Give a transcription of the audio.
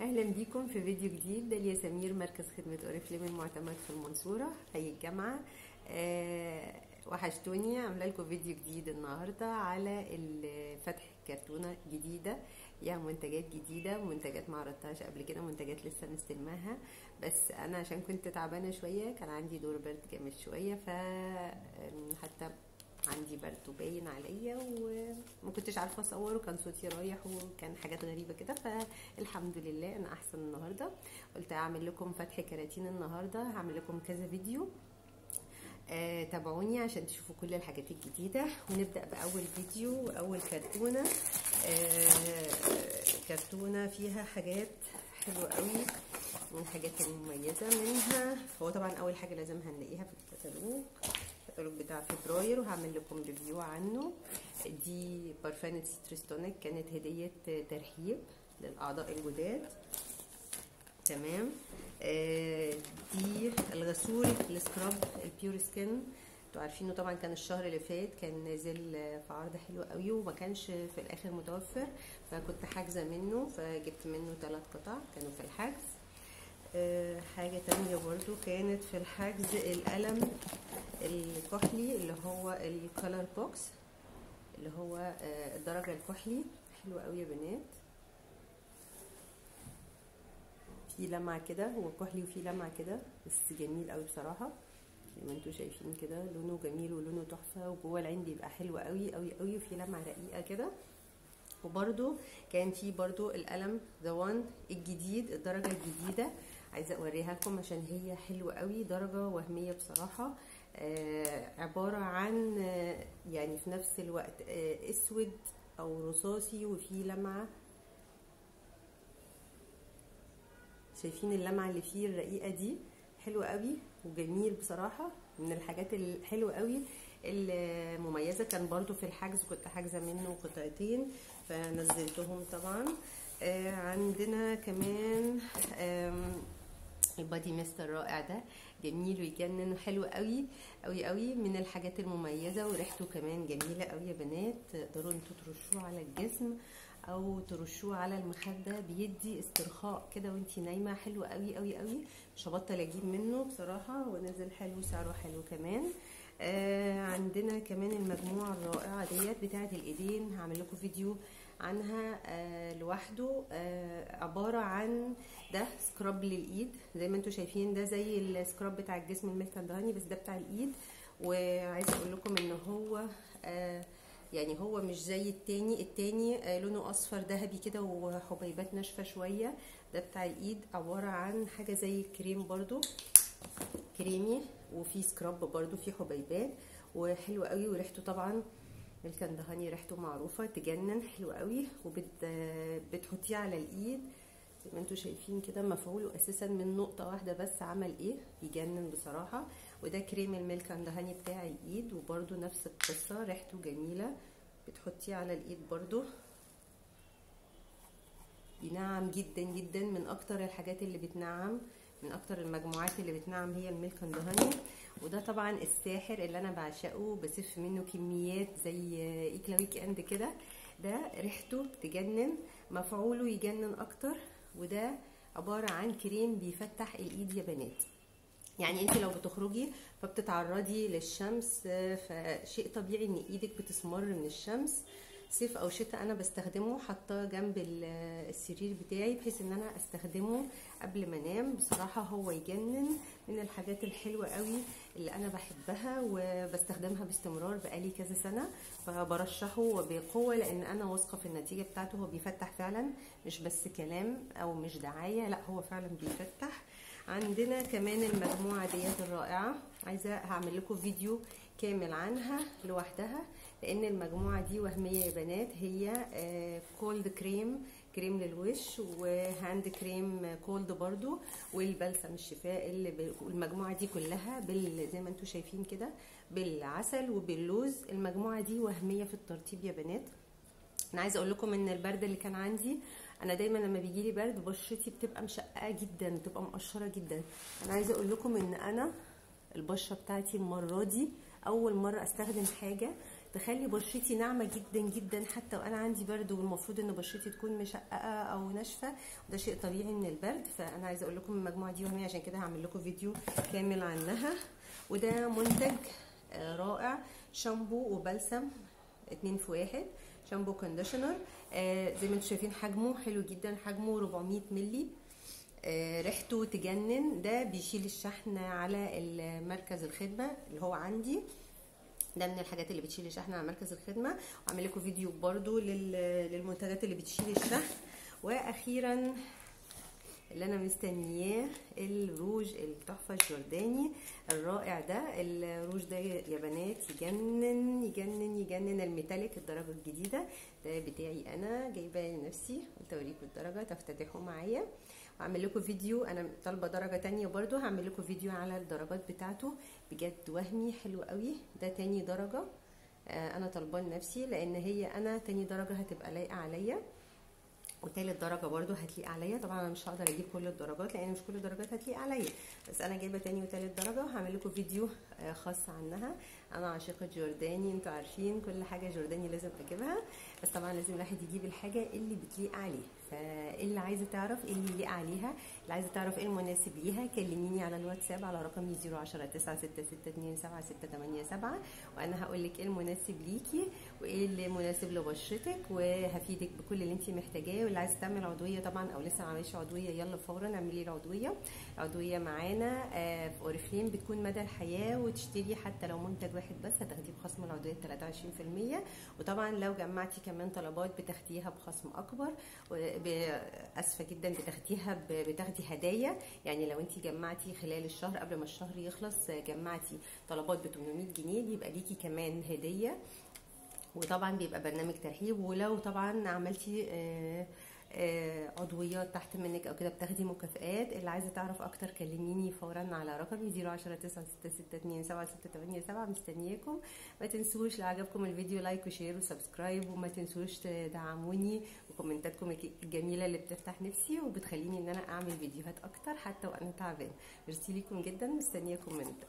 اهلا بيكم في فيديو جديد. داليا سمير، مركز خدمة اوريفليم المعتمد في المنصورة، حي الجامعة. وحشتوني. عامله لكم فيديو جديد النهارده على فتح كرتونة جديدة، ليها منتجات جديدة، منتجات ما عرضتهاش قبل كده، منتجات لسه مستلماها. بس انا عشان كنت تعبانة شوية، كان عندي دور برد جامد شوية، حتى عندي برد وباين عليا وما كنتش عارفه اصور، وكان صوتي رايح وكان حاجات غريبه كده. فالحمد لله انا احسن النهارده. قلت اعمل لكم فتح كراتين النهارده، هعمل لكم كذا فيديو. تابعوني عشان تشوفوا كل الحاجات الجديده. ونبدا باول فيديو واول كرتونه. كرتونه فيها حاجات حلوه قوي، من الحاجات المميزه منها. هو طبعا اول حاجه لازم هنلاقيها في الكتالوج بتاع فبراير، وهعمل لكم ريفيو عنه. دي بارفانة سيترس تونيك، كانت هدية ترحيب للأعضاء الجداد. تمام. دي الغسول السكراب البيور سكين. انتوا عارفينه طبعا، كان الشهر اللي فات كان نازل في عرض حلو قوي، وما كانش في الاخر متوفر، فكنت حاجزه منه، فجبت منه 3 قطع كانوا في الحجز. حاجة تانية برضو كانت في الحجز، القلم الكحلي اللي هو الكولر بوكس، اللي هو الدرجة الكحلي. حلو قوي يا بنات، في لمعة كده، هو كحلي وفي لمعة كده، بس جميل قوي بصراحة زي ما انتوا شايفين كده. لونه جميل ولونه تحفة، وجوه العين بيبقى حلو قوي قوي قوي، وفي لمعة رقيقة كده. وبرضو كان في برضو القلم ذا وان الجديد، الدرجة الجديدة، عايزه اوريها لكم عشان هي حلوه قوي، درجه وهميه بصراحه. عباره عن يعني في نفس الوقت اسود او رصاصي، وفي لمعه. شايفين اللمعه اللي فيه الرقيقه دي؟ حلوه قوي وجميل بصراحه، من الحاجات الحلوه قوي المميزه. كان برضو في الحجز، كنت حاجزه منه قطعتين فنزلتهم طبعا. عندنا كمان البادي ميست الرائع ده، جميل ويجنن وحلو قوي قوي قوي، من الحاجات المميزه، وريحته كمان جميله قوي يا بنات. تقدروا انتوا ترشوه على الجسم او ترشوه على المخده، بيدي استرخاء كده وانتي نايمه. حلو قوي قوي قوي، مش هبطل اجيب منه بصراحه، ونازل حلو، سعره حلو كمان. عندنا كمان المجموعه الرائعه ديت بتاعه الايدين، هعمل لكم فيديو عنها لوحده. عباره عن ده سكراب للايد، زي ما انتم شايفين، ده زي السكراب بتاع الجسم الميلك اند هاني، بس ده بتاع الايد. وعايزه اقول لكم ان هو يعني هو مش زي التاني لونه اصفر ذهبي كده وحبيبات ناشفه شويه. ده بتاع الايد، عباره عن حاجه زي الكريم برضو، كريمي، وفي سكراب برضو، في حبيبات، وحلو قوي. وريحته طبعا ميلك اند هاني ريحته معروفه تجنن، حلو قوي. وبتحطيه على الايد زي ما انتوا شايفين كده. مفعوله اساسا من نقطه واحده بس، عمل ايه؟ يجنن بصراحه. وده كريم الميلك اند هاني بتاع الايد، وبرده نفس القصه، ريحته جميله. بتحطيه على الايد برده، بينعم جدا جدا، من اكتر الحاجات اللي بتنعم، من اكتر المجموعات اللي بتنعم هي الميلك اند هاني. وده طبعا الساحر اللي انا بعشقه، بسف منه كميات زي ايكلا ويك اند كده. ده ريحته تجنن، مفعوله يجنن اكتر. وده عبارة عن كريم بيفتح الايد يا بنات. يعني انت لو بتخرجي فبتتعرضي للشمس، فشيء طبيعي ان ايدك بتسمر من الشمس، صيف او شتاء. انا بستخدمه، حاطاه جنب السرير بتاعي بحيث ان انا استخدمه قبل ما انام. بصراحه هو يجنن، من الحاجات الحلوه قوي اللي انا بحبها وبستخدمها باستمرار بقالي كذا سنه، فبرشحه وبقوه، لان انا واثقه في النتيجه بتاعته. هو بيفتح فعلا، مش بس كلام او مش دعايه، لا هو فعلا بيفتح. عندنا كمان المجموعه ديت الرائعه، عايزه هعمل لكم فيديو كامل عنها لوحدها، لان المجموعه دي وهميه يا بنات. هي كولد كريم للوش، وهاند كريم كولد برضو، والبلسم الشفاء. اللي المجموعه دي كلها زي ما انتم شايفين كده، بالعسل وباللوز. المجموعه دي وهميه في الترطيب يا بنات. انا عايزه اقول لكم ان البرد اللي كان عندي، انا دايما لما بيجي لي برد بشرتي بتبقى مشققه جدا، بتبقى مقشره جدا. انا عايزه اقول لكم ان انا البشره بتاعتي المره دي اول مره استخدم حاجه تخلي بشرتي ناعمه جدا جدا حتى وانا عندي برد، والمفروض ان بشرتي تكون مشققه او ناشفه، وده شيء طبيعي من البرد. فانا عايزه اقول لكم المجموعه دي وهميه، عشان كده هعمل لكم فيديو كامل عنها. وده منتج رائع، شامبو وبلسم 2 في 1، شامبو كونديشنر. زي ما انتم شايفين حجمه حلو جدا، حجمه 400 مللي. ريحته تجنن. ده بيشيل الشحن على مركز الخدمه اللي هو عندي، ده من الحاجات اللي بتشيل الشحن على مركز الخدمه. وعامل لكم فيديو برضو للمنتجات اللي بتشيل الشحن. واخيرا اللي انا مستنياه الروج التحفه الجرداني الرائع ده. الروج ده يا بنات يجنن يجنن يجنن، الميتاليك الدرجه الجديده ده بتاعي انا، جايباه لنفسي، قلت اوريكم الدرجه تفتتحوا معايا. وعامل لكم فيديو، انا طالبه درجه تانية برضو، هعمل لكم فيديو على الدرجات بتاعته، بجد وهمي حلو قوي. ده تاني درجه انا طالباه لنفسي، لان هي انا تاني درجه هتبقى لايقه عليا، وتالت درجه برضو هتليق عليا. طبعا انا مش هقدر اجيب كل الدرجات لان مش كل الدرجات هتليق عليا، بس انا جايبه تاني وتالت درجه، وهعمل لكم فيديو خاص عنها. انا عاشقه جورداني، انتوا عارفين كل حاجه جورداني لازم اجيبها، بس طبعا لازم الواحد يجيب الحاجه اللي بتليق عليه. فاللي عايزه تعرف ايه اللي يليق عليها، اللي عايزه تعرف ايه المناسب ليها، كلميني على الواتساب على رقمي 010 966 27687، وانا هقول لك ايه المناسب ليكي وايه اللي مناسب لبشرتك، وهفيدك بكل اللي انت محتاجاه. واللي عايزه تعمل عضويه طبعا او لسه ما عملتش عضويه، يلا فورا اعملي العضويه. العضويه معانا في اوريفليم بتكون مدى الحياه، وتشتري حتى لو منتج واحد بس هتاخديه بخصم العضويه 23%. وطبعا لو جمعتي كمان طلبات بتاخديها بخصم اكبر، اسفه جدا بتاخدي هدايا. يعني لو انت جمعتي خلال الشهر قبل ما الشهر يخلص جمعتي طلبات ب 800 جنيه بيبقى ليكي كمان هديه، وطبعا بيبقى برنامج ترحيب. ولو طبعا عملتي عضويات تحت منك او كده بتاخدي مكافئات. اللي عايزه تعرف اكتر كلميني فورا على رقمي 010 966 27687. مستنياكم. ما تنسوش لو عجبكم الفيديو لايك وشير وسبسكرايب، وما تنسوش تدعموني وكومنتاتكم الجميله اللي بتفتح نفسي وبتخليني ان انا اعمل فيديوهات اكتر حتى وانا تعبان. ميرسي ليكم جدا، مستنياكم منكم.